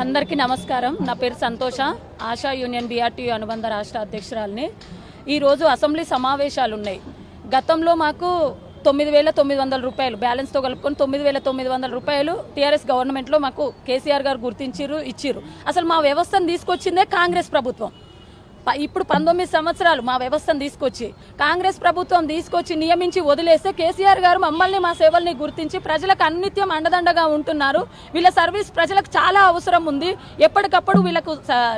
అందరికీ నమస్కారం. నా పేరు సంతోష, ఆశా యూనియన్ BRTU అనుబంధ రాష్ట్ర అధ్యక్షురాలిని. ఈరోజు అసెంబ్లీ సమావేశాలు ఉన్నాయి. గతంలో మాకు 9,900 రూపాయలు బ్యాలెన్స్తో కలుపుకొని 9,900 రూపాయలు టీఆర్ఎస్ గవర్నమెంట్లో మాకు కేసీఆర్ గారు గుర్తించారు, ఇచ్చిర్రు. అసలు మా వ్యవస్థను తీసుకొచ్చిందే కాంగ్రెస్ ప్రభుత్వం. ఇప్పుడు 19 సంవత్సరాలు మా వ్యవస్థను తీసుకొచ్చి కాంగ్రెస్ ప్రభుత్వం తీసుకొచ్చి నియమించి వదిలేస్తే కేసీఆర్ గారు మమ్మల్ని మా సేవల్ని గుర్తించి ప్రజలకు అన్నిత్యం అండదండగా ఉంటున్నారు. వీళ్ళ సర్వీస్ ప్రజలకు చాలా అవసరం ఉంది. ఎప్పటికప్పుడు వీళ్ళకు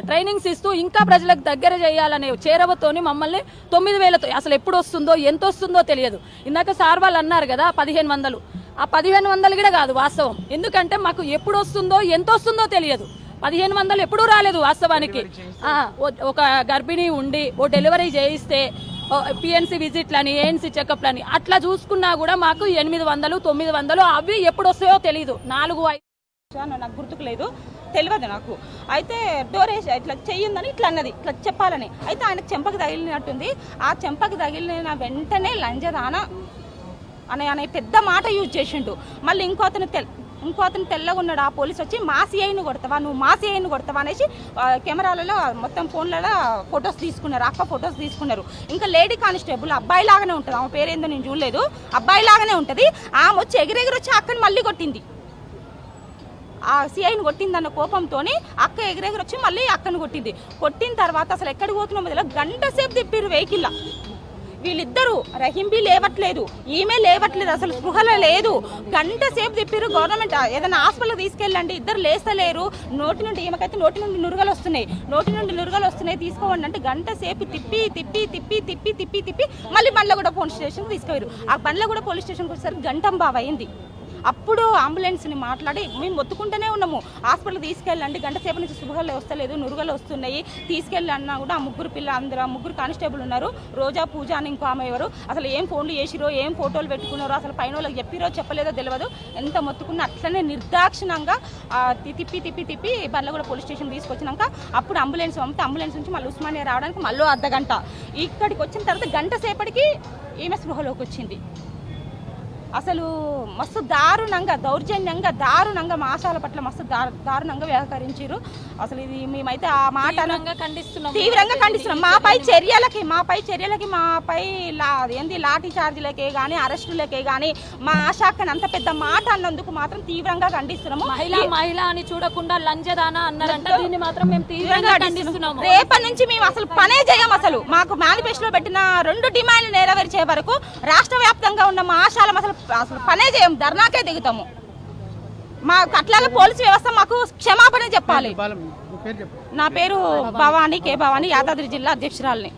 ట్రైనింగ్స్ ఇస్తూ ఇంకా ప్రజలకు దగ్గర చేయాలనే చేరవతోని మమ్మల్ని 9,000 అసలు ఎప్పుడు వస్తుందో ఎంత వస్తుందో తెలియదు. ఇందాక సార్ వాళ్ళు అన్నారు కదా 1,500. ఆ 1,500 కూడా కాదు వాస్తవం. ఎందుకంటే మాకు ఎప్పుడు వస్తుందో ఎంత వస్తుందో తెలియదు. 1,500 ఎప్పుడూ రాలేదు వాస్తవానికి. ఒక గర్భిణీ ఉండి ఓ డెలివరీ చేయిస్తే PNC విజిట్లని, ANC చెకప్లని అట్లా చూసుకున్నా కూడా మాకు 800, 900 అవి ఎప్పుడు వస్తాయో తెలియదు. 4-5 నాకు గుర్తుకు లేదు, తెలియదు నాకు. అయితే డోర్ వేసి ఇట్లా చెయ్యిందని ఇట్లా అన్నది, ఇట్లా చెప్పాలని. అయితే ఆయనకు చెంపకి తగిలినట్టుంది. ఆ చెంపకి తగిలిన వెంటనే లంజదాన అనే పెద్ద మాట యూజ్ చేసిండు. మళ్ళీ ఇంకో అతను తెల్లగా ఉన్నాడు. ఆ పోలీసు వచ్చి మా CIని కొడతావా, నువ్వు మా CIని కొడతావా అనేసి కెమెరాలలో మొత్తం ఫోన్లలో ఫొటోస్ తీసుకున్నారు. అక్క ఫొటోస్ తీసుకున్నారు. ఇంకా లేడీ కానిస్టేబుల్ అబ్బాయి లాగానే ఉంటుంది, ఆమె పేరేందో నేను చూడలేదు, అబ్బాయి లాగానే ఉంటుంది. ఆమె వచ్చి ఎగిరెగిరి వచ్చి అక్కని మళ్ళీ కొట్టింది. ఆ CIని కొట్టిందన్న కోపంతో అక్క ఎగిరెగిరి వచ్చి మళ్ళీ అక్కను కొట్టింది. కొట్టిన తర్వాత అసలు ఎక్కడికి పోతున్నామో తెలియదు, గంట సేపు తిప్పిరు వెహికల్. వీళ్ళిద్దరూ రహింబి లేవట్లేదు, ఈమె లేవట్లేదు, అసలు స్పృహలో లేదు. గంట సేపు తిప్పిరు. గవర్నమెంట్ ఏదైనా హాస్పిటల్కి తీసుకెళ్ళండి, ఇద్దరు లేస్తలేరు. నోటి నుండి ఈమెకైతే నోటి నుండి నురగలు వస్తున్నాయి, తీసుకోవండి అంటే గంట సేపు తిప్పి మళ్ళీ బండ్లగూడ పోలీస్ స్టేషన్కి తీసుకెళ్ళారు. ఆ బండ్లగూడ పోలీస్ స్టేషన్కి వచ్చేసరికి గంటంబాబు అయింది. అప్పుడు అంబులెన్స్ని మాట్లాడి మేము మొత్తుకుంటూనే ఉన్నాము, హాస్పిటల్ తీసుకెళ్ళండి, గంట సేపు నుంచి శుభ్రలు వస్తలేదు, నురుగలు వస్తున్నాయి, తీసుకెళ్ళి అన్నా కూడా ఆ ముగ్గురు కానిస్టేబుల్ ఉన్నారు. రోజా, పూజ అని ఇంకో ఆమె ఎవరు, అసలు ఏం ఫోన్లు చేసిరో, ఏం ఫోటోలు పెట్టుకున్నారో, అసలు పైన వాళ్ళకి చెప్పిరో చెప్పలేదో తెలియదు. ఎంత మొత్తుకున్నా అట్లనే నిర్దాక్షిణంగా తిప్పి బండ్లగూడ పోలీస్ స్టేషన్ తీసుకొచ్చినాక అప్పుడు అంబులెన్స్ పంపితే అంబులెన్స్ నుంచి మళ్ళీ ఉస్మానియా రావడానికి మళ్ళీ అర్ధగంట. ఇక్కడికి వచ్చిన తర్వాత గంట సేపటికి ఈమె స్పృహలోకి వచ్చింది. అసలు మస్తు దౌర్జన్యంగా మా ఆశాల పట్ల మస్తు దారుణంగా వ్యవహరించారు. అసలు ఇది మేమైతే ఆ మాట తీవ్రంగా ఖండిస్తున్నాం. మాపై చర్యలకి లాఠీ చార్జీలకే కానీ అరెస్టులకే కానీ మా ఆశాఖని అంత పెద్ద మాట అన్నందుకు మాత్రం తీవ్రంగా ఖండిస్తున్నాము. మహిళ అని చూడకుండా లంజదానా అన్నారంటే దీన్ని మాత్రం మేము తీవ్రంగా ఖండిస్తున్నాము. రేపటి నుంచి మేము అసలు పనే చేయం. అసలు మాకు మేనిఫెస్టోలో పెట్టిన 2 డిమాండ్లు నెరవేర్చే వరకు రాష్ట్ర వ్యాప్తంగా ఉన్న మా ఆశాలం అసలు పనే చేయం, ధర్నాకే దిగుతాము. మాకు అట్లాగే పోలీసు వ్యవస్థ మాకు క్షమాపణ చెప్పాలి. నా పేరు భవానీ, కే భవానీ, యాదాద్రి జిల్లా అధ్యక్షురాలిని.